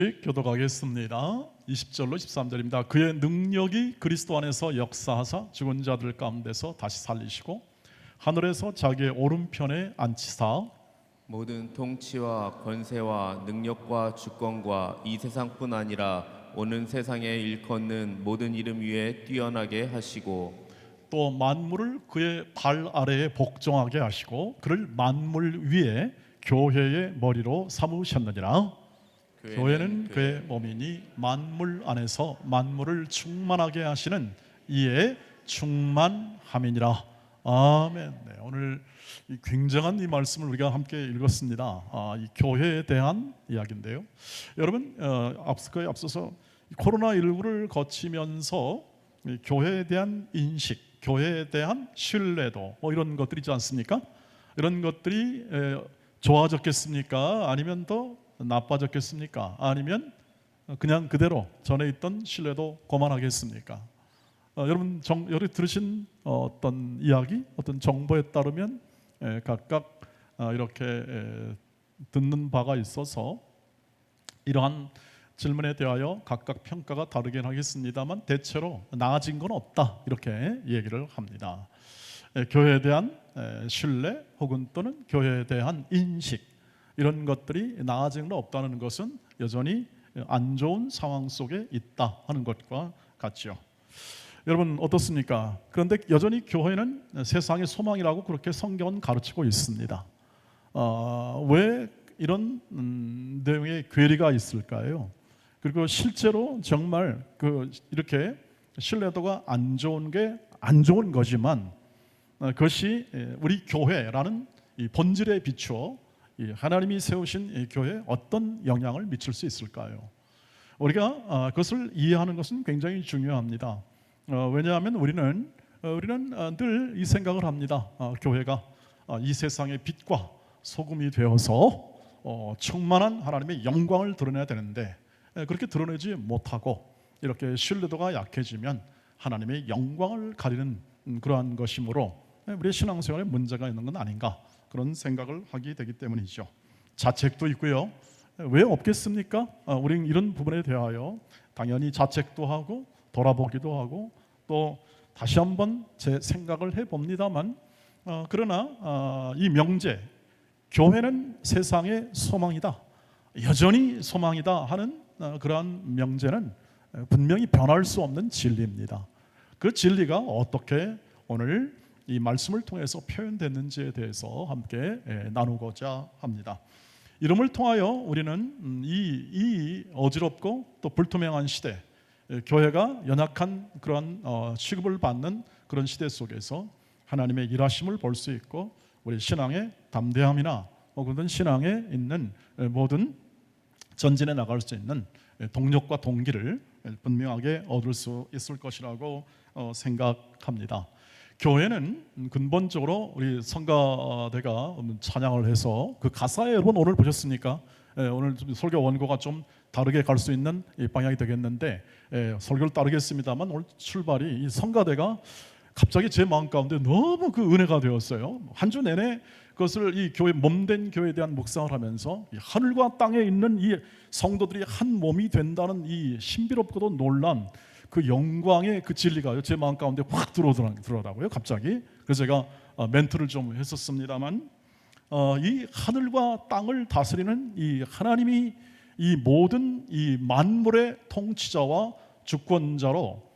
교독하겠습니다. 20절로 13절입니다. 그의 능력이 그리스도 안에서 역사하사 죽은 자들 가운데서 다시 살리시고 하늘에서 자기의 오른편에 앉히사 모든 통치와 권세와 능력과 주권과 이 세상뿐 아니라 오는 세상에 일컫는 모든 이름 위에 뛰어나게 하시고 또 만물을 그의 발 아래에 복종하게 하시고 그를 만물 위에 교회의 머리로 삼으셨느니라. 교회는 그의 몸이니 만물 안에서 만물을 충만하게 하시는 이의 충만함이니라. 아멘. 네, 오늘 이 굉장한 이 말씀을 우리가 함께 읽었습니다. 이 교회에 대한 이야기인데요. 여러분, 앞서서 코로나19를 거치면서 교회에 대한 인식, 교회에 대한 신뢰도 이런 것들이 있지 않습니까? 이런 것들이 좋아졌겠습니까? 아니면 더 나빠졌겠습니까? 아니면 그냥 그대로 전에 있던 신뢰도 고만하겠습니까? 여러분 들으신 어떤 이야기, 어떤 정보에 따르면 각각 이렇게 듣는 바가 있어서 이러한 질문에 대하여 각각 평가가 다르긴 하겠습니다만 대체로 나아진 건 없다 이렇게 얘기를 합니다. 교회에 대한 신뢰 혹은 또는 교회에 대한 인식 이런 것들이 나아진 건 없다는 것은 여전히 안 좋은 상황 속에 있다 하는 것과 같죠. 여러분 어떻습니까? 그런데 여전히 교회는 세상의 소망이라고 그렇게 성경은 가르치고 있습니다. 왜 이런 내용의 괴리가 있을까요? 그리고 실제로 정말 이렇게 신뢰도가 안 좋은 게 안 좋은 거지만 그것이 우리 교회라는 이 본질에 비추어 하나님이 세우신 이 교회에 어떤 영향을 미칠 수 있을까요? 우리가 그것을 이해하는 것은 굉장히 중요합니다. 왜냐하면 우리는 늘 이 생각을 합니다. 교회가 이 세상의 빛과 소금이 되어서 충만한 하나님의 영광을 드러내야 되는데 그렇게 드러내지 못하고 이렇게 신뢰도가 약해지면 하나님의 영광을 가리는 그러한 것이므로 우리의 신앙생활에 문제가 있는 건 아닌가 그런 생각을 하게 되기 때문이죠. 자책도 있고요. 왜 없겠습니까? 우리는 이런 부분에 대하여 당연히 자책도 하고 돌아보기도 하고 또 다시 한번 제 생각을 해봅니다만 그러나 이 명제 교회는 세상의 소망이다 여전히 소망이다 하는 그러한 명제는 분명히 변할 수 없는 진리입니다. 그 진리가 어떻게 오늘 이 말씀을 통해서 표현됐는지에 대해서 함께 나누고자 합니다. 이름을 통하여 우리는 이 어지럽고 또 불투명한 시대, 교회가 연약한 그런 취급을 받는 그런 시대 속에서 하나님의 일하심을 볼 수 있고 우리 신앙의 담대함이나 혹은 신앙에 있는 모든 전진해 나갈 수 있는 동력과 동기를 분명하게 얻을 수 있을 것이라고 생각합니다. 교회는 근본적으로 우리 성가대가 찬양을 해서 그 가사에 여러분 오늘 보셨습니까? 오늘 설교 원고가 좀 다르게 갈 수 있는 방향이 되겠는데 설교를 따르겠습니다만 오늘 출발이 이 성가대가 갑자기 제 마음 가운데 너무 그 은혜가 되었어요. 한 주 내내 그것을 이 교회 몸된 교회에 대한 묵상을 하면서 이 하늘과 땅에 있는 이 성도들이 한 몸이 된다는 이 신비롭고도 놀란 그 영광의 그 진리가 제 마음 가운데 확 들어오더라고요. 갑자기. 그래서 제가 멘트를 좀 했었습니다만 이 하늘과 땅을 다스리는 이 하나님이 이 모든 이 만물의 통치자와 주권자로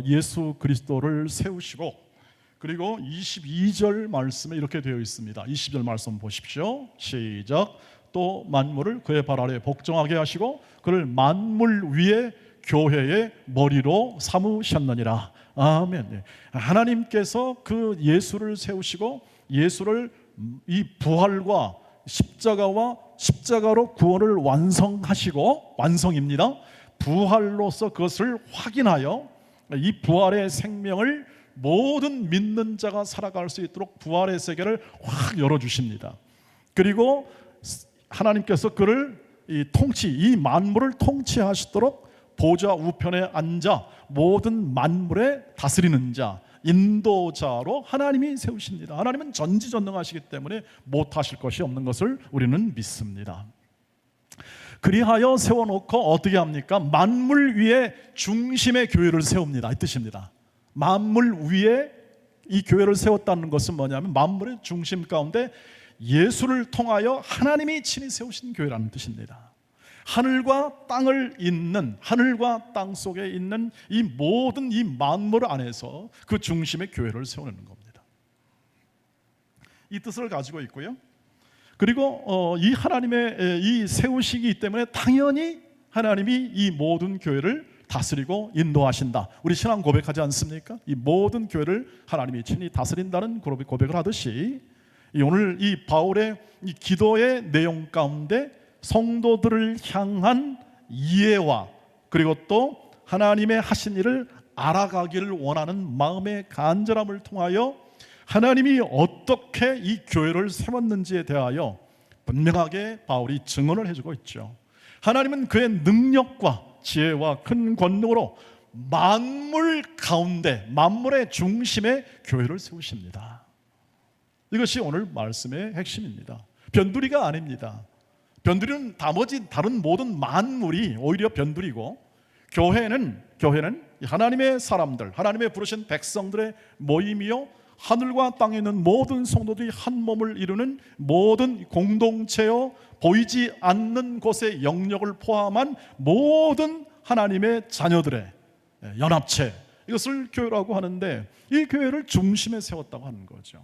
예수 그리스도를 세우시고 그리고 22절 말씀에 이렇게 되어 있습니다. 20절 말씀 보십시오. 시작. 또 만물을 그의 발 아래 복종하게 하시고 그를 만물 위에 교회의 머리로 삼으셨느니라. 아멘. 하나님께서 그 예수를 세우시고 예수를 이 부활과 십자가와 십자가로 구원을 완성하시고 완성입니다. 부활로서 그것을 확인하여 이 부활의 생명을 모든 믿는 자가 살아갈 수 있도록 부활의 세계를 확 열어주십니다. 그리고 하나님께서 그를 이 만물을 통치하시도록 보좌 우편에 앉아 모든 만물에 다스리는 자, 인도자로 하나님이 세우십니다. 하나님은 전지전능하시기 때문에 못하실 것이 없는 것을 우리는 믿습니다. 그리하여 세워놓고 어떻게 합니까? 만물 위에 중심의 교회를 세웁니다, 이 뜻입니다. 만물 위에 이 교회를 세웠다는 것은 뭐냐면 만물의 중심 가운데 예수를 통하여 하나님이 친히 세우신 교회라는 뜻입니다. 하늘과 땅 속에 있는 이 모든 이 만물 안에서 그 중심의 교회를 세우는 겁니다. 이 뜻을 가지고 있고요. 그리고 이 하나님의 이 세우시기 때문에 당연히 하나님이 이 모든 교회를 다스리고 인도하신다. 우리 신앙 고백하지 않습니까? 이 모든 교회를 하나님이 친히 다스린다는 고백을 하듯이 오늘 이 바울의 이 기도의 내용 가운데 성도들을 향한 이해와 그리고 또 하나님의 하신 일을 알아가기를 원하는 마음의 간절함을 통하여 하나님이 어떻게 이 교회를 세웠는지에 대하여 분명하게 바울이 증언을 해주고 있죠. 하나님은 그의 능력과 지혜와 큰 권능으로 만물 가운데 만물의 중심에 교회를 세우십니다. 이것이 오늘 말씀의 핵심입니다. 변두리가 아닙니다. 변두리는 나머지 다른 모든 만물이 오히려 변두리고, 교회는 하나님의 사람들, 하나님의 부르신 백성들의 모임이요 하늘과 땅에 있는 모든 성도들이 한 몸을 이루는 모든 공동체요 보이지 않는 곳의 영역을 포함한 모든 하나님의 자녀들의 연합체, 이것을 교회라고 하는데 이 교회를 중심에 세웠다고 하는 거죠.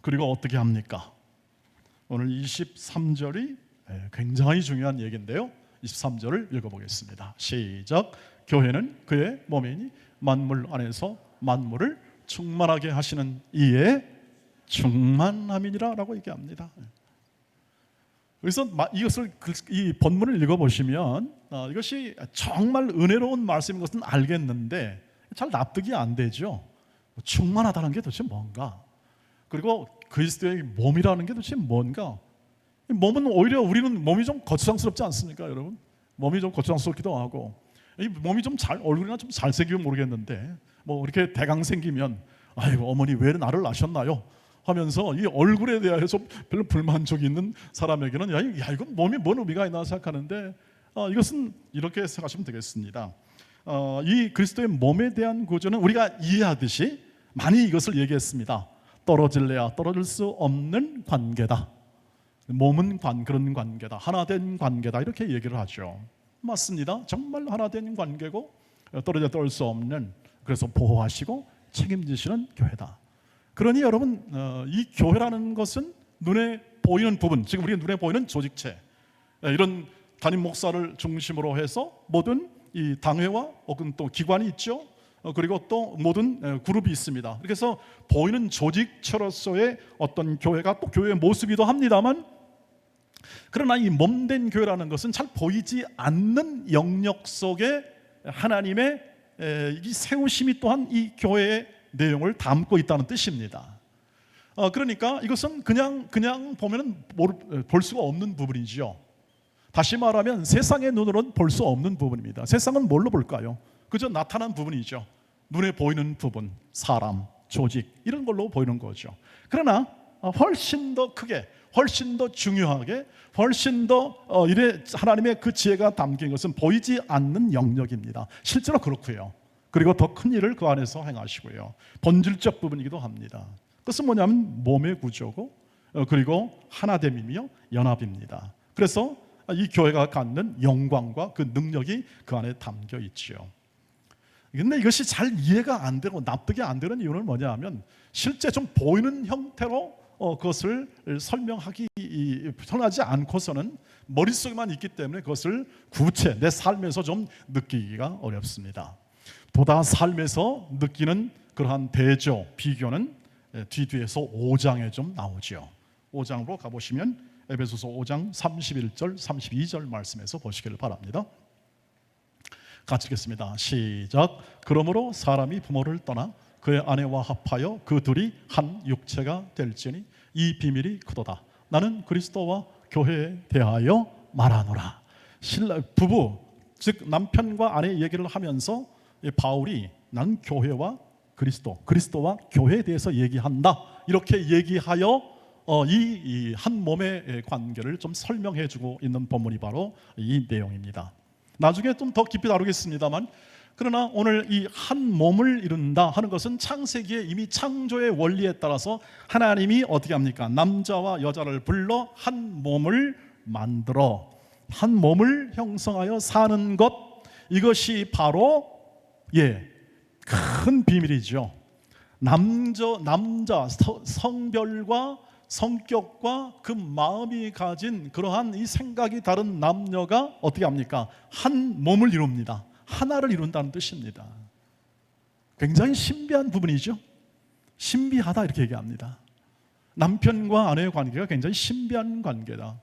그리고 어떻게 합니까? 오늘 23절이 굉장히 중요한 얘기인데요, 23절을 읽어보겠습니다. 시작. 교회는 그의 몸이니 만물 안에서 만물을 충만하게 하시는 이의 충만함이니라 라고 얘기합니다. 그래서 이 본문을 읽어보시면 이것이 정말 은혜로운 말씀인 것은 알겠는데 잘 납득이 안 되죠. 충만하다는 게 도대체 뭔가, 그리고 그리스도의 몸이라는 게 도대체 뭔가. 몸은 오히려 우리는 몸이 좀 거추장스럽지 않습니까, 여러분? 몸이 좀 거추장스럽기도 하고, 이 몸이 좀 얼굴이나 좀 잘생기면 모르겠는데 뭐 이렇게 대강 생기면 아이고 어머니 왜 나를 낳으셨나요? 하면서 이 얼굴에 대해서 별로 불만족이 있는 사람에게는 야 이건 몸이 뭔 의미가 있나 생각하는데 이것은 이렇게 생각하시면 되겠습니다. 이 그리스도의 몸에 대한 구조는 우리가 이해하듯이 많이 이것을 얘기했습니다. 떨어질래야 떨어질 수 없는 관계다. 몸은 그런 관계다. 하나된 관계다. 이렇게 얘기를 하죠. 맞습니다. 정말 하나된 관계고 떨어져 떨어질 수 없는, 그래서 보호하시고 책임지시는 교회다. 그러니 여러분 이 교회라는 것은 눈에 보이는 부분, 지금 우리 눈에 보이는 조직체, 이런 담임 목사를 중심으로 해서 모든 이 당회와 혹은 또 기관이 있죠. 그리고 또 모든 그룹이 있습니다. 그래서 보이는 조직체로서의 어떤 교회가 또 교회의 모습이기도 합니다만, 그러나 이 몸된 교회라는 것은 잘 보이지 않는 영역 속에 하나님의 이 세우심이 또한 이 교회의 내용을 담고 있다는 뜻입니다. 그러니까 이것은 그냥 보면은 볼 수가 없는 부분이죠. 다시 말하면 세상의 눈으로는 볼 수 없는 부분입니다. 세상은 뭘로 볼까요? 그저 나타난 부분이죠. 눈에 보이는 부분, 사람, 조직, 이런 걸로 보이는 거죠. 그러나 훨씬 더 크게, 훨씬 더 중요하게, 훨씬 더 이래 하나님의 그 지혜가 담긴 것은 보이지 않는 영역입니다. 실제로 그렇고요. 그리고 더 큰 일을 그 안에서 행하시고요. 본질적 부분이기도 합니다. 그것은 뭐냐면 몸의 구조고, 그리고 하나됨이며 연합입니다. 그래서 이 교회가 갖는 영광과 그 능력이 그 안에 담겨 있지요. 근데 이것이 잘 이해가 안 되고 납득이 안 되는 이유는 뭐냐면 실제 좀 보이는 형태로 그것을 설명하지 않고서는 머릿속에만 있기 때문에 그것을 구체 내 삶에서 좀 느끼기가 어렵습니다. 보다 삶에서 느끼는 그러한 대조, 비교는 뒤에서 5장에 좀 나오죠. 5장으로 가보시면 에베소서 5장 31절, 32절 말씀에서 보시기를 바랍니다. 같이 읽겠습니다. 시작. 그러므로 사람이 부모를 떠나 그의 아내와 합하여 그 둘이 한 육체가 될지니 이 비밀이 크도다. 나는 그리스도와 교회에 대하여 말하노라. 부부, 즉 남편과 아내 얘기를 하면서 바울이 난 교회와 그리스도와 교회에 대해서 얘기한다, 이렇게 얘기하여 이 한 몸의 관계를 좀 설명해주고 있는 본문이 바로 이 내용입니다. 나중에 좀 더 깊이 다루겠습니다만, 그러나 오늘 이 한 몸을 이룬다 하는 것은 창세기에 이미 창조의 원리에 따라서 하나님이 어떻게 합니까? 남자와 여자를 불러 한 몸을 만들어 한 몸을 형성하여 사는 것, 이것이 바로 큰 비밀이죠. 남자 성별과 성격과 그 마음이 가진 그러한 이 생각이 다른 남녀가 어떻게 합니까? 한 몸을 이룹니다. 하나를 이룬다는 뜻입니다. 굉장히 신비한 부분이죠. 신비하다 이렇게 얘기합니다. 남편과 아내의 관계가 굉장히 신비한 관계다.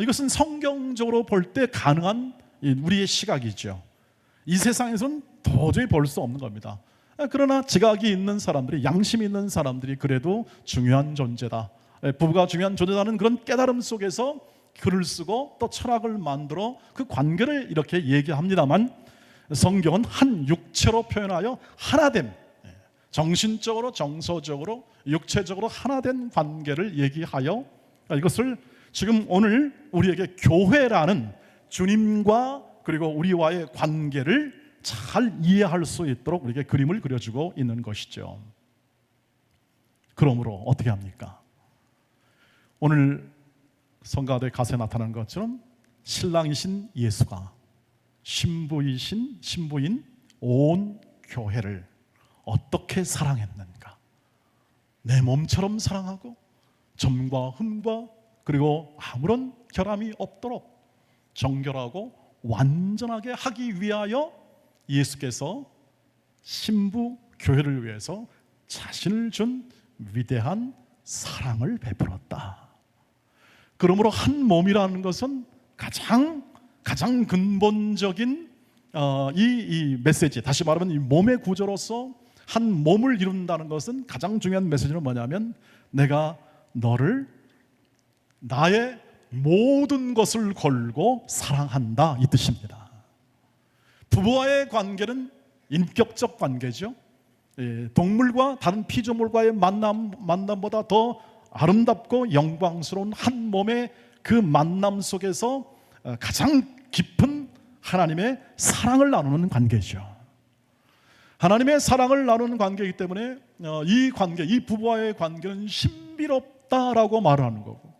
이것은 성경적으로 볼 때 가능한 우리의 시각이죠. 이 세상에서는 도저히 볼 수 없는 겁니다. 그러나 지각이 있는 사람들이, 양심이 있는 사람들이 그래도 중요한 존재다, 부부가 중요한 존재라는 그런 깨달음 속에서 글을 쓰고 또 철학을 만들어 그 관계를 이렇게 얘기합니다만, 성경은 한 육체로 표현하여 하나됨, 정신적으로 정서적으로 육체적으로 하나된 관계를 얘기하여 이것을 지금 오늘 우리에게 교회라는 주님과 그리고 우리와의 관계를 잘 이해할 수 있도록 우리에게 그림을 그려주고 있는 것이죠. 그러므로 어떻게 합니까? 오늘 성가대 가사에 나타난 것처럼 신랑이신 예수가 신부인 온 교회를 어떻게 사랑했는가? 내 몸처럼 사랑하고 점과 흠과 그리고 아무런 결함이 없도록 정결하고 완전하게 하기 위하여 예수께서 신부 교회를 위해서 자신을 준 위대한 사랑을 베풀었다. 그러므로 한 몸이라는 것은 가장 근본적인 이 메시지, 다시 말하면 이 몸의 구조로서 한 몸을 이룬다는 것은 가장 중요한 메시지는 뭐냐면, 내가 너를 나의 모든 것을 걸고 사랑한다, 이 뜻입니다. 부부와의 관계는 인격적 관계죠. 동물과 다른 피조물과의 만남보다 더 아름답고 영광스러운 한 몸의 그 만남 속에서 가장 깊은 하나님의 사랑을 나누는 관계죠. 하나님의 사랑을 나누는 관계이기 때문에 이 관계, 이 부부와의 관계는 신비롭다라고 말하는 거고,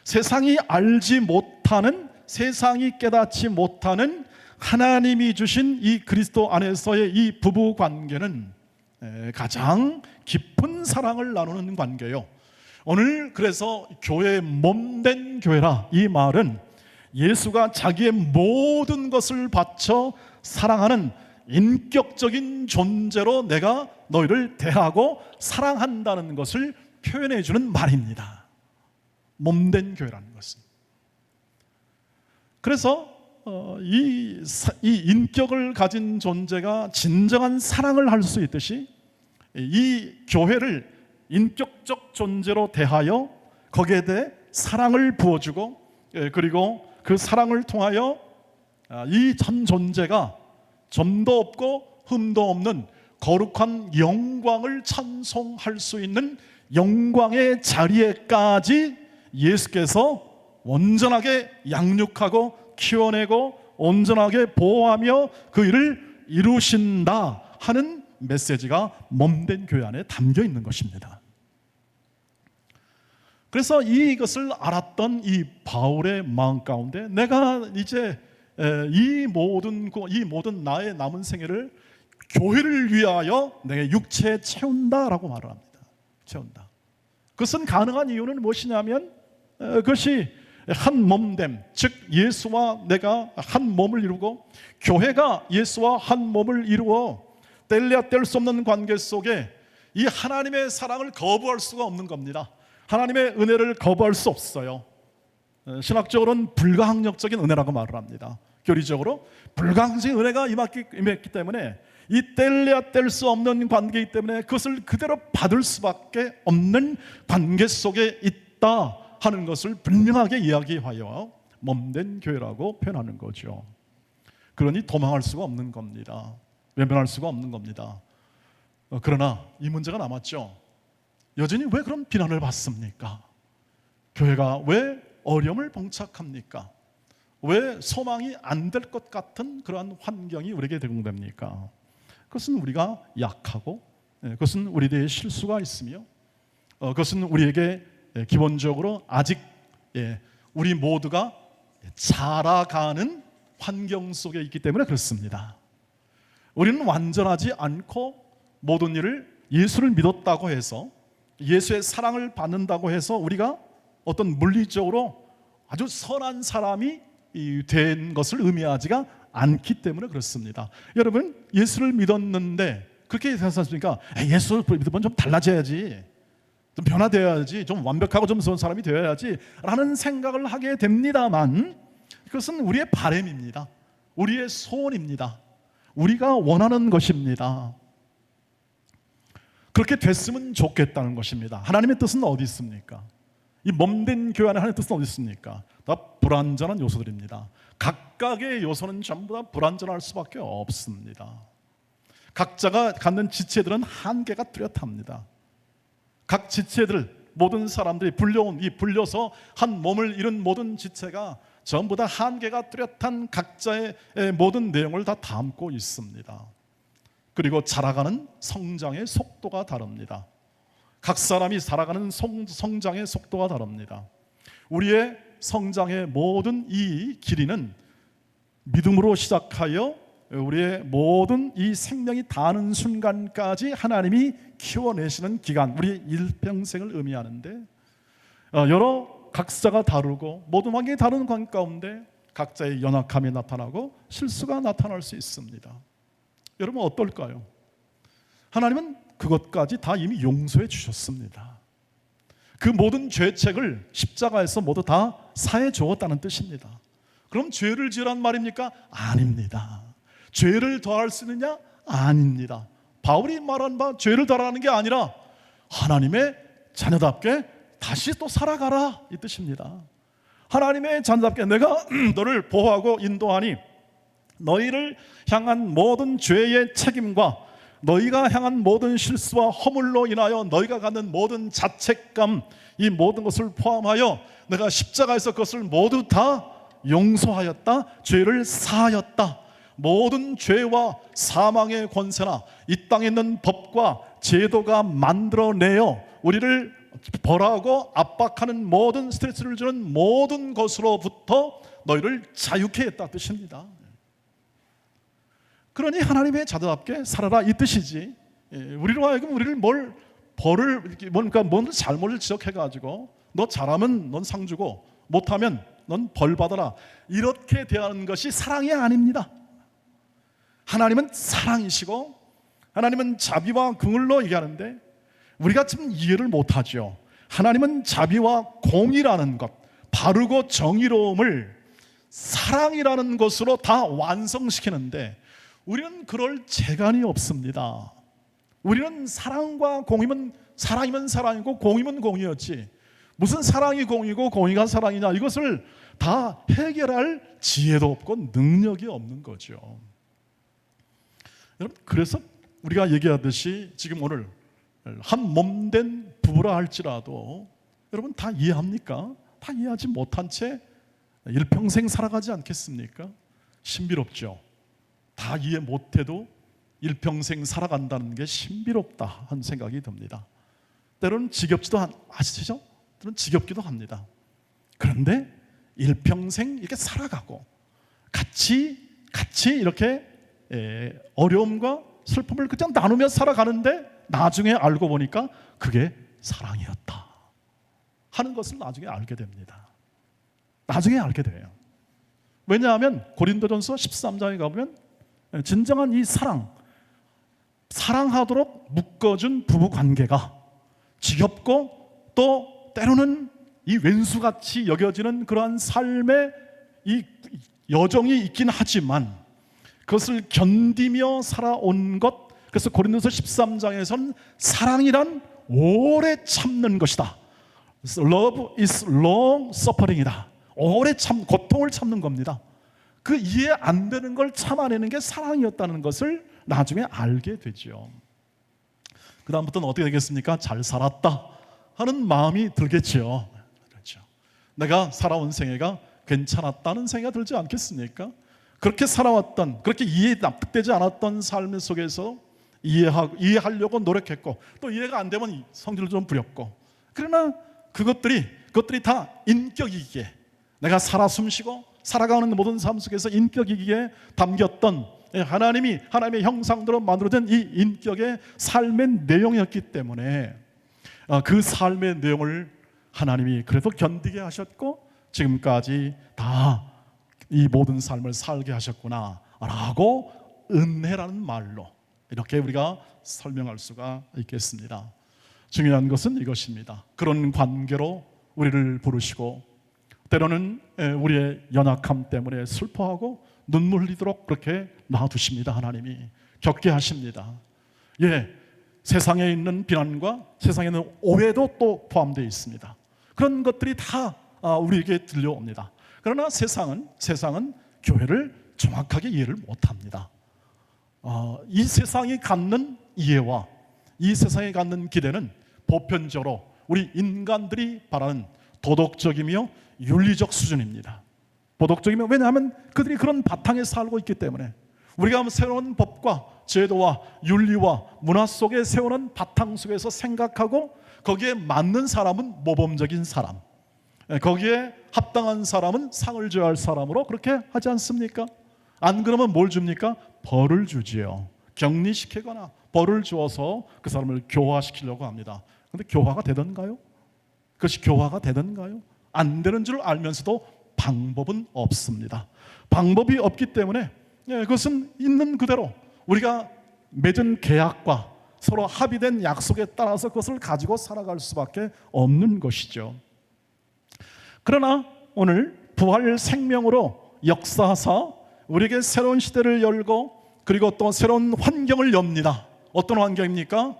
세상이 알지 못하는, 세상이 깨닫지 못하는 하나님이 주신 이 그리스도 안에서의 이 부부 관계는 가장 깊은 사랑을 나누는 관계요. 오늘 그래서 교회의 몸된 교회라, 이 말은 예수가 자기의 모든 것을 바쳐 사랑하는 인격적인 존재로 내가 너희를 대하고 사랑한다는 것을 표현해 주는 말입니다. 몸된 교회라는 것은. 그래서 이 인격을 가진 존재가 진정한 사랑을 할 수 있듯이 이 교회를 인격적 존재로 대하여 거기에 대해 사랑을 부어주고, 그리고 그 사랑을 통하여 이 전 존재가 점도 없고 흠도 없는 거룩한 영광을 찬송할 수 있는 영광의 자리에까지 예수께서 온전하게 양육하고 키워내고 온전하게 보호하며 그 일을 이루신다 하는 메시지가 몸된 교회 안에 담겨 있는 것입니다. 그래서 이것을 알았던 이 바울의 마음 가운데, 내가 이제 이 모든 나의 남은 생애를 교회를 위하여 내 육체에 채운다라고 말을 합니다. 채운다. 그것은 가능한 이유는 무엇이냐면, 그것이 한 몸됨, 즉 예수와 내가 한 몸을 이루고 교회가 예수와 한 몸을 이루어 뗄래야 뗄 수 없는 관계 속에 이 하나님의 사랑을 거부할 수가 없는 겁니다. 하나님의 은혜를 거부할 수 없어요. 신학적으로는 불가항력적인 은혜라고 말을 합니다. 교리적으로 불가항적인 은혜가 임했기 때문에 이 뗄래야 뗄 수 없는 관계이기 때문에 그것을 그대로 받을 수밖에 없는 관계 속에 있다 하는 것을 분명하게 이야기하여 몸된 교회라고 표현하는 거죠. 그러니 도망할 수가 없는 겁니다. 외면할 수가 없는 겁니다. 그러나 이 문제가 남았죠. 여전히 왜 그런 비난을 받습니까? 교회가 왜 어려움을 봉착합니까? 왜 소망이 안 될 것 같은 그러한 환경이 우리에게 제공됩니까? 그것은 우리가 약하고, 그것은 우리들의 실수가 있으며, 그것은 우리에게 기본적으로 아직 우리 모두가 자라가는 환경 속에 있기 때문에 그렇습니다. 우리는 완전하지 않고 모든 일을 예수를 믿었다고 해서, 예수의 사랑을 받는다고 해서 우리가 어떤 물리적으로 아주 선한 사람이 된 것을 의미하지가 않기 때문에 그렇습니다. 여러분, 예수를 믿었는데 그렇게 생각하십니까? 예수를 믿으면 좀 달라져야지, 좀 변화되어야지, 좀 완벽하고 좀 좋은 사람이 되어야지 라는 생각을 하게 됩니다만, 그것은 우리의 바람입니다. 우리의 소원입니다. 우리가 원하는 것입니다. 그렇게 됐으면 좋겠다는 것입니다. 하나님의 뜻은 어디 있습니까? 이 몸된 교회 안에 하나님의 뜻은 어디 있습니까? 다 불완전한 요소들입니다. 각각의 요소는 전부 다 불완전할 수밖에 없습니다. 각자가 갖는 지체들은 한계가 뚜렷합니다. 각 지체들, 모든 사람들이 불려서 한 몸을 이룬 모든 지체가 전부 다 한계가 뚜렷한 각자의 모든 내용을 다 담고 있습니다. 그리고 자라가는 성장의 속도가 다릅니다. 각 사람이 살아가는 성장의 속도가 다릅니다. 우리의 성장의 모든 이 길이는 믿음으로 시작하여 우리의 모든 이 생명이 닿는 순간까지 하나님이 키워내시는 기간, 우리의 일평생을 의미하는데, 여러 각자가 다르고 모든 환경이 다른 관계 가운데 각자의 연약함이 나타나고 실수가 나타날 수 있습니다. 여러분 어떨까요? 하나님은 그것까지 다 이미 용서해 주셨습니다. 그 모든 죄책을 십자가에서 모두 다 사해 주었다는 뜻입니다. 그럼 죄를 지으란 말입니까? 아닙니다. 죄를 더할 수 있느냐? 아닙니다. 바울이 말한 바 죄를 더하라는 게 아니라 하나님의 자녀답게 다시 또 살아가라, 이 뜻입니다. 하나님의 자녀답게 내가 너를 보호하고 인도하니 너희를 향한 모든 죄의 책임과 너희가 향한 모든 실수와 허물로 인하여 너희가 갖는 모든 자책감, 이 모든 것을 포함하여 내가 십자가에서 그것을 모두 다 용서하였다, 죄를 사하였다. 모든 죄와 사망의 권세나 이 땅에 있는 법과 제도가 만들어내어 우리를 벌하고 압박하는 모든 스트레스를 주는 모든 것으로부터 너희를 자유케 했다 뜻입니다. 그러니 하나님의 자녀답게 살아라, 이 뜻이지. 우리로 하여금 우리를 뭔가 잘못을 지적해가지고 너 잘하면 넌 상 주고 못하면 넌 벌 받아라, 이렇게 대하는 것이 사랑이 아닙니다. 하나님은 사랑이시고 하나님은 자비와 긍휼로 얘기하는데 우리가 좀 이해를 못하죠. 하나님은 자비와 공의라는 것, 바르고 정의로움을 사랑이라는 것으로 다 완성시키는데 우리는 그럴 재간이 없습니다. 우리는 사랑과 공의면 사랑이면 사랑이고 공의면 공의였지, 무슨 사랑이 공의고 공의가 사랑이냐, 이것을 다 해결할 지혜도 없고 능력이 없는 거죠. 여러분, 그래서 우리가 얘기하듯이 지금 오늘 한 몸된 부부라 할지라도 여러분 다 이해합니까? 다 이해하지 못한 채 일평생 살아가지 않겠습니까? 신비롭죠. 다 이해 못해도 일평생 살아간다는 게 신비롭다 하는 생각이 듭니다. 때로는 지겹지도 아시죠? 때로는 지겹기도 합니다. 그런데 일평생 이렇게 살아가고 같이 이렇게 어려움과 슬픔을 그냥 나누며 살아가는데 나중에 알고 보니까 그게 사랑이었다 하는 것을 나중에 알게 됩니다. 나중에 알게 돼요. 왜냐하면 고린도전서 13장에 가보면 진정한 이 사랑하도록 묶어준 부부관계가 지겹고 또 때로는 이 왼수같이 여겨지는 그러한 삶의 이 여정이 있긴 하지만 그것을 견디며 살아온 것, 그래서 고린도서 13장에서는 사랑이란 오래 참는 것이다. Love is long suffering이다. 오래 고통을 참는 겁니다. 그 이해 안 되는 걸 참아내는 게 사랑이었다는 것을 나중에 알게 되죠. 그 다음부터는 어떻게 되겠습니까? 잘 살았다 하는 마음이 들겠죠. 그렇죠. 내가 살아온 생애가 괜찮았다는 생각이 들지 않겠습니까? 그렇게 살아왔던, 그렇게 이해에 납득되지 않았던 삶 속에서 이해하려고 노력했고, 또 이해가 안 되면 성질을 좀 부렸고, 그러나 그것들이 다 인격이기에, 내가 살아 숨쉬고 살아가는 모든 삶 속에서 인격이기에 담겼던 하나님의 형상대로 만들어진 이 인격의 삶의 내용이었기 때문에 그 삶의 내용을 하나님이 그래도 견디게 하셨고 지금까지 다 이 모든 삶을 살게 하셨구나 라고 은혜라는 말로 이렇게 우리가 설명할 수가 있겠습니다. 중요한 것은 이것입니다. 그런 관계로 우리를 부르시고 때로는 우리의 연약함 때문에 슬퍼하고 눈물 흘리도록 그렇게 놔두십니다. 하나님이 겪게 하십니다. 세상에 있는 비난과 세상에 있는 오해도 또 포함되어 있습니다. 그런 것들이 다 우리에게 들려옵니다. 그러나 세상은 교회를 정확하게 이해를 못합니다. 이 세상이 갖는 이해와 이 세상이 갖는 기대는 보편적으로 우리 인간들이 바라는 도덕적이며 윤리적 수준입니다. 도덕적이며, 왜냐하면 그들이 그런 바탕에 살고 있기 때문에 우리가 새로운 법과 제도와 윤리와 문화 속에 세우는 바탕 속에서 생각하고 거기에 맞는 사람은 모범적인 사람, 거기에 합당한 사람은 상을 줘야 할 사람으로 그렇게 하지 않습니까? 안 그러면 뭘 줍니까? 벌을 주지요. 격리시키거나 벌을 주어서 그 사람을 교화시키려고 합니다. 그런데 교화가 되던가요? 그것이 교화가 되던가요? 안 되는 줄 알면서도 방법은 없습니다. 방법이 없기 때문에 그것은 있는 그대로 우리가 맺은 계약과 서로 합의된 약속에 따라서 그것을 가지고 살아갈 수밖에 없는 것이죠. 그러나 오늘 부활 생명으로 역사하사 우리에게 새로운 시대를 열고 그리고 또 새로운 환경을 엽니다. 어떤 환경입니까?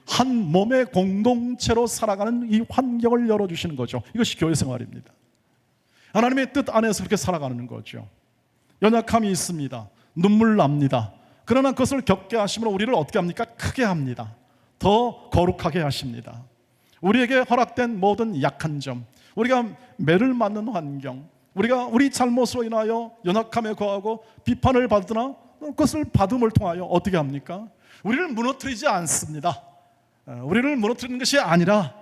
한 몸의 공동체로 살아가는 이 환경을 열어주시는 거죠. 이것이 교회 생활입니다. 하나님의 뜻 안에서 그렇게 살아가는 거죠. 연약함이 있습니다. 눈물 납니다. 그러나 그것을 겪게 하심으로 우리를 어떻게 합니까? 크게 합니다. 더 거룩하게 하십니다. 우리에게 허락된 모든 약한 점, 우리가 매를 맞는 환경, 우리가 우리 잘못으로 인하여 연약함에 거하고 비판을 받으나 그것을 받음을 통하여 어떻게 합니까? 우리를 무너뜨리지 않습니다. 우리를 무너뜨리는 것이 아니라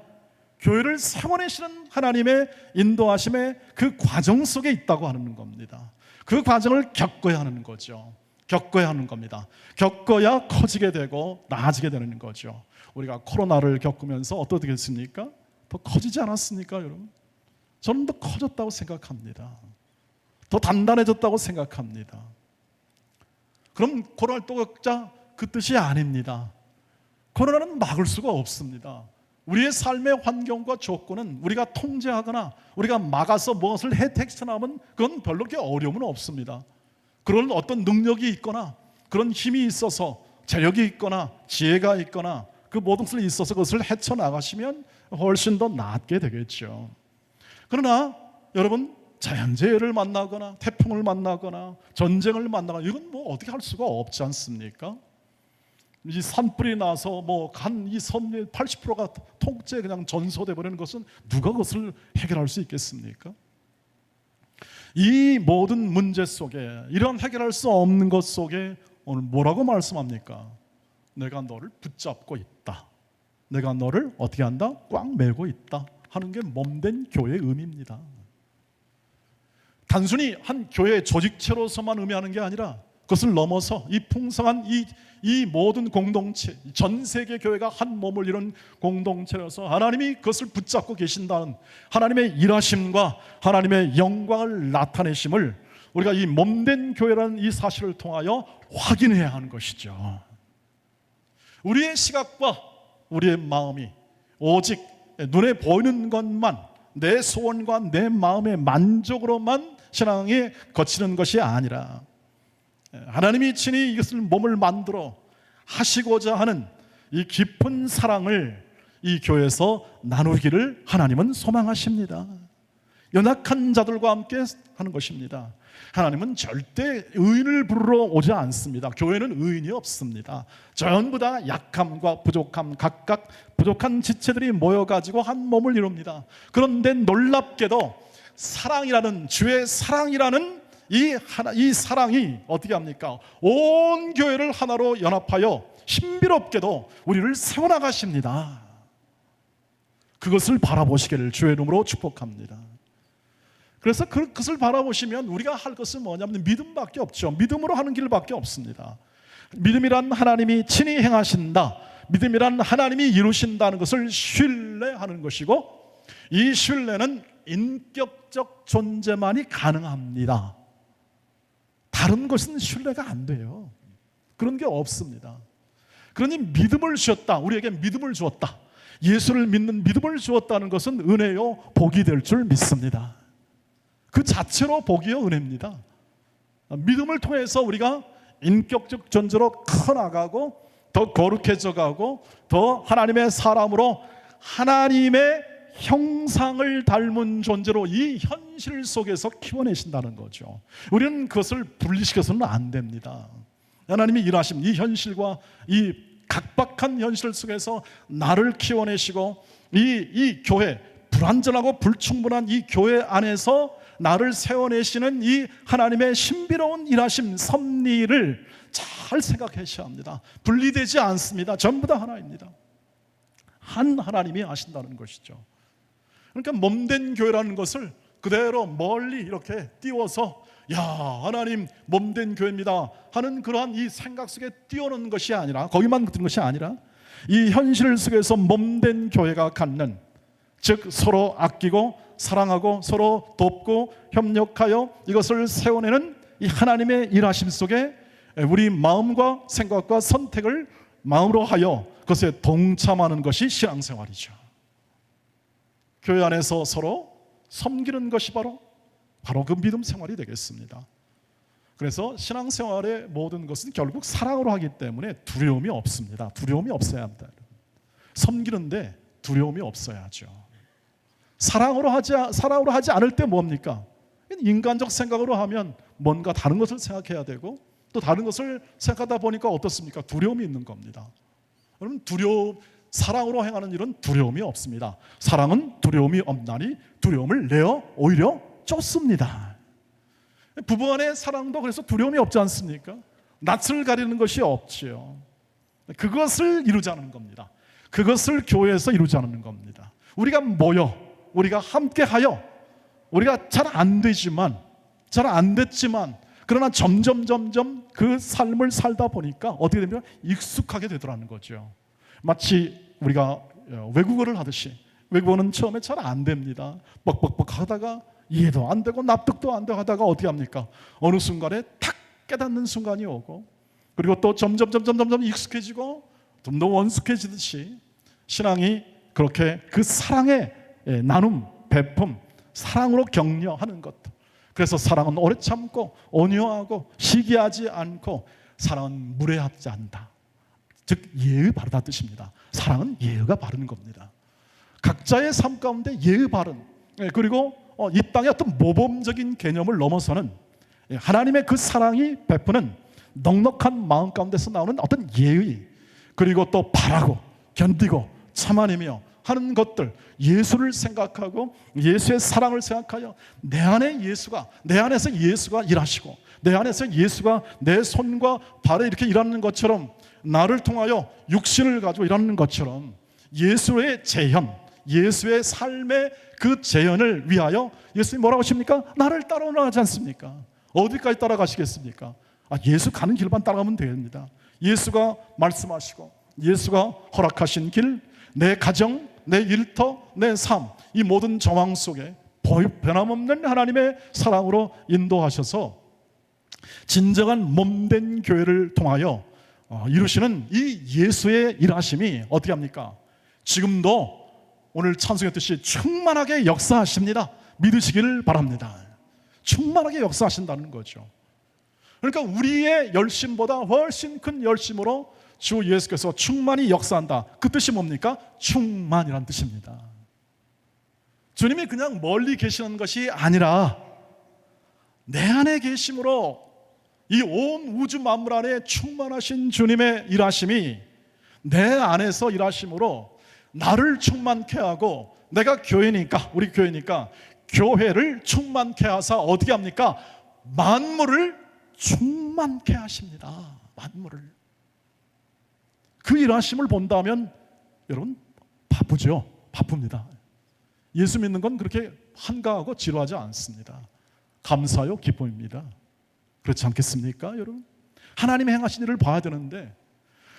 교회를 세워내시는 하나님의 인도하심의 그 과정 속에 있다고 하는 겁니다. 그 과정을 겪어야 하는 거죠. 겪어야 하는 겁니다. 겪어야 커지게 되고 나아지게 되는 거죠. 우리가 코로나를 겪으면서 어떻게 됐습니까? 더 커지지 않았습니까, 여러분? 저는 더 커졌다고 생각합니다. 더 단단해졌다고 생각합니다. 그럼 코로나를 또 겪자, 그 뜻이 아닙니다. 코로나는 막을 수가 없습니다. 우리의 삶의 환경과 조건은 우리가 통제하거나 우리가 막아서 무엇을 혜택하면 그건 별로 그렇게 어려움은 없습니다. 그런 어떤 능력이 있거나 그런 힘이 있어서 재력이 있거나 지혜가 있거나 그 모든 것이 있어서 그것을 헤쳐나가시면 훨씬 더 낫게 되겠죠. 그러나 여러분, 자연재해를 만나거나 태풍을 만나거나 전쟁을 만나거나 이건 뭐 어떻게 할 수가 없지 않습니까? 이 산불이 나서 이 섬의 80%가 통째 그냥 전소돼 버리는 것은 누가 그것을 해결할 수 있겠습니까? 이 모든 문제 속에 이런 해결할 수 없는 것 속에 오늘 뭐라고 말씀합니까? 내가 너를 붙잡고 있다. 내가 너를 어떻게 한다? 꽉 메고 있다 하는 게 몸된 교회의 의미입니다. 단순히 한 교회의 조직체로서만 의미하는 게 아니라 그것을 넘어서 이 풍성한 이 모든 공동체, 전 세계 교회가 한 몸을 이룬 공동체로서 하나님이 그것을 붙잡고 계신다는 하나님의 일하심과 하나님의 영광을 나타내심을 우리가 이 몸된 교회라는 이 사실을 통하여 확인해야 하는 것이죠. 우리의 시각과 우리의 마음이 오직 눈에 보이는 것만, 내 소원과 내 마음의 만족으로만 신앙에 거치는 것이 아니라 하나님이 친히 이것을 몸을 만들어 하시고자 하는 이 깊은 사랑을 이 교회에서 나누기를 하나님은 소망하십니다. 연약한 자들과 함께 하는 것입니다. 하나님은 절대 의인을 부르러 오지 않습니다. 교회는 의인이 없습니다. 전부 다 약함과 부족함, 각각 부족한 지체들이 모여가지고 한 몸을 이룹니다. 그런데 놀랍게도 사랑이라는, 주의 사랑이라는 이 사랑이 어떻게 합니까? 온 교회를 하나로 연합하여 신비롭게도 우리를 세워나가십니다. 그것을 바라보시기를 주의 이름으로 축복합니다. 그래서 그것을 바라보시면 우리가 할 것은 뭐냐면 믿음밖에 없죠. 믿음으로 하는 길밖에 없습니다. 믿음이란 하나님이 친히 행하신다, 믿음이란 하나님이 이루신다는 것을 신뢰하는 것이고, 이 신뢰는 인격적 존재만이 가능합니다. 다른 것은 신뢰가 안 돼요. 그런 게 없습니다. 그러니 믿음을 주었다, 우리에게 믿음을 주었다, 예수를 믿는 믿음을 주었다는 것은 은혜요 복이 될 줄 믿습니다. 그 자체로 복이요 은혜입니다. 믿음을 통해서 우리가 인격적 존재로 커나가고 더 거룩해져 가고 더 하나님의 사람으로 하나님의 형상을 닮은 존재로 이 현실 속에서 키워내신다는 거죠. 우리는 그것을 분리시켜서는 안 됩니다. 하나님이 일하신 이 현실과 이 각박한 현실 속에서 나를 키워내시고 이 교회, 불완전하고 불충분한 이 교회 안에서 나를 세워내시는 이 하나님의 신비로운 일하심, 섭리를 잘 생각하셔야 합니다. 분리되지 않습니다. 전부 다 하나입니다. 한 하나님이 하신다는 것이죠. 그러니까 몸된 교회라는 것을 그대로 멀리 이렇게 띄워서 야, 하나님 몸된 교회입니다 하는 그러한 이 생각 속에 띄워놓는 것이 아니라, 거기만 드는 것이 아니라 이 현실 속에서 몸된 교회가 갖는, 즉 서로 아끼고 사랑하고 서로 돕고 협력하여 이것을 세워내는 이 하나님의 일하심 속에 우리 마음과 생각과 선택을 마음으로 하여 그것에 동참하는 것이 신앙생활이죠. 교회 안에서 서로 섬기는 것이 바로 그 믿음 생활이 되겠습니다. 그래서 신앙생활의 모든 것은 결국 사랑으로 하기 때문에 두려움이 없습니다. 두려움이 없어야 합니다. 섬기는데 두려움이 없어야죠. 사랑으로 하지 않을 때 뭡니까? 인간적 생각으로 하면 뭔가 다른 것을 생각해야 되고, 또 다른 것을 생각하다 보니까 어떻습니까? 두려움이 있는 겁니다. 여러분, 사랑으로 행하는 일은 두려움이 없습니다. 사랑은 두려움이 없나니 두려움을 내어 오히려 쫓습니다. 부부간의 사랑도 그래서 두려움이 없지 않습니까? 낯을 가리는 것이 없지요. 그것을 이루자는 겁니다. 그것을 교회에서 이루자는 겁니다. 우리가 모여, 우리가 함께하여, 우리가 잘 안 됐지만 그러나 점점 그 삶을 살다 보니까 어떻게 됩니까? 익숙하게 되더라는 거죠. 마치 우리가 외국어를 하듯이, 외국어는 처음에 잘 안 됩니다. 뻑뻑뻑 하다가 이해도 안 되고 납득도 안 되고 하다가 어떻게 합니까? 어느 순간에 탁 깨닫는 순간이 오고, 그리고 또 점점 익숙해지고 좀 더 원숙해지듯이 신앙이 그렇게 그 사랑의 나눔, 베품, 사랑으로 격려하는 것. 그래서 사랑은 오래 참고 온유하고 시기하지 않고, 사랑은 무례하지 않다. 즉 예의 바르다 뜻입니다. 사랑은 예의가 바른 겁니다. 각자의 삶 가운데 예의 바른, 그리고 이 땅의 어떤 모범적인 개념을 넘어서는 하나님의 그 사랑이 베푸는 넉넉한 마음 가운데서 나오는 어떤 예의, 그리고 또 바라고 견디고 참아내며 하는 것들, 예수를 생각하고 예수의 사랑을 생각하여 내 안에서 예수가 일하시고, 내 안에서 예수가 내 손과 발에 이렇게 일하는 것처럼, 나를 통하여 육신을 가지고 일하는 것처럼 예수의 재현, 예수의 삶의 그 재현을 위하여 예수님이 뭐라고 하십니까? 나를 따라오라 하지 않습니까? 어디까지 따라가시겠습니까? 예수 가는 길만 따라가면 됩니다. 예수가 말씀하시고 예수가 허락하신 길, 내 가정, 내 일터, 내 삶, 이 모든 정황 속에 변함없는 하나님의 사랑으로 인도하셔서 진정한 몸된 교회를 통하여 이루시는 이 예수의 일하심이 어떻게 합니까? 지금도 오늘 찬송했듯이 충만하게 역사하십니다. 믿으시기를 바랍니다. 충만하게 역사하신다는 거죠. 그러니까 우리의 열심보다 훨씬 큰 열심으로 주 예수께서 충만히 역사한다. 그 뜻이 뭡니까? 충만이란 뜻입니다. 주님이 그냥 멀리 계시는 것이 아니라 내 안에 계심으로 이 온 우주 만물 안에 충만하신 주님의 일하심이 내 안에서 일하심으로 나를 충만케 하고, 내가 교회니까, 우리 교회니까 교회를 충만케 하사 어떻게 합니까? 만물을 충만케 하십니다. 만물을. 그 일하심을 본다면 여러분 바쁘죠. 바쁩니다. 예수 믿는 건 그렇게 한가하고 지루하지 않습니다. 감사요, 기쁨입니다. 그렇지 않겠습니까, 여러분? 하나님의 행하신 일을 봐야 되는데,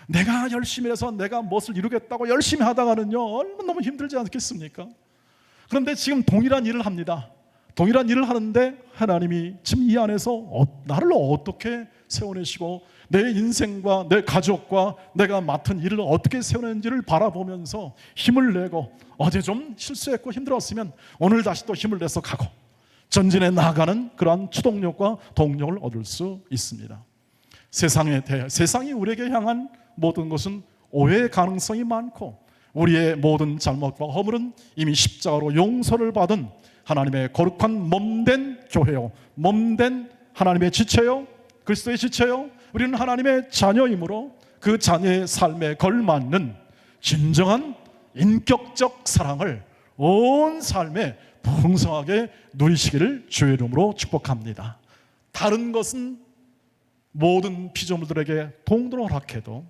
내가 열심히 해서 내가 무엇을 이루겠다고 열심히 하다가는요, 얼마나 너무 힘들지 않겠습니까? 그런데 지금 동일한 일을 합니다. 동일한 일을 하는데 하나님이 지금 이 안에서 나를 어떻게 세워내시고 내 인생과 내 가족과 내가 맡은 일을 어떻게 세워내는지를 바라보면서 힘을 내고, 어제 좀 실수했고 힘들었으면 오늘 다시 또 힘을 내서 가고 전진해 나가는 그러한 추동력과 동력을 얻을 수 있습니다. 세상이 우리에게 향한 모든 것은 오해의 가능성이 많고, 우리의 모든 잘못과 허물은 이미 십자가로 용서를 받은 하나님의 거룩한 몸된 교회요, 몸된 하나님의 지체요, 그리스도의 지체요, 우리는 하나님의 자녀이므로 그 자녀의 삶에 걸맞는 진정한 인격적 사랑을 온 삶에 풍성하게 누리시기를 주의 이름으로 축복합니다. 다른 것은 모든 피조물들에게 동등을 허락해도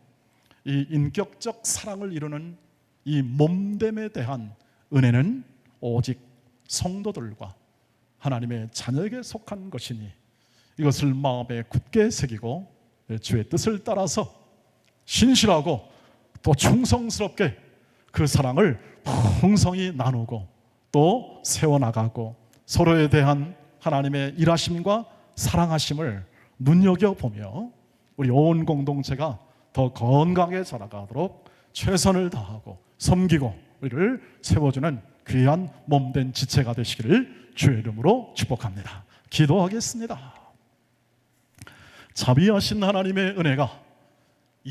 이 인격적 사랑을 이루는 이 몸됨에 대한 은혜는 오직 성도들과 하나님의 자녀에게 속한 것이니, 이것을 마음에 굳게 새기고 주의 뜻을 따라서 신실하고 또 충성스럽게 그 사랑을 풍성히 나누고 또 세워나가고, 서로에 대한 하나님의 일하심과 사랑하심을 눈여겨보며 우리 온 공동체가 더 건강하게 자라가도록 최선을 다하고 섬기고 우리를 세워주는 귀한 몸된 지체가 되시기를 주의 이름으로 축복합니다. 기도하겠습니다. 자비하신 하나님의 은혜가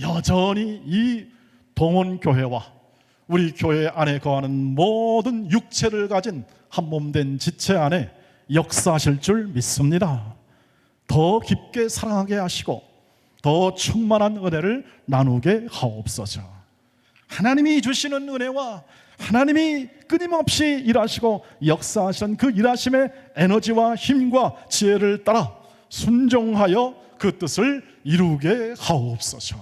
여전히 이 동원교회와 우리 교회 안에 거하는 모든 육체를 가진 한 몸된 지체 안에 역사하실 줄 믿습니다. 더 깊게 사랑하게 하시고 더 충만한 은혜를 나누게 하옵소서. 하나님이 주시는 은혜와 하나님이 끊임없이 일하시고 역사하시는 그 일하심의 에너지와 힘과 지혜를 따라 순종하여 그 뜻을 이루게 하옵소서.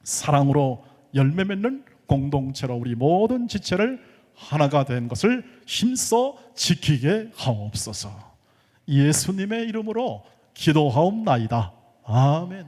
사랑으로 열매 맺는 공동체로 우리 모든 지체를 하나가 된 것을 힘써 지키게 하옵소서. 예수님의 이름으로 기도하옵나이다. 아멘.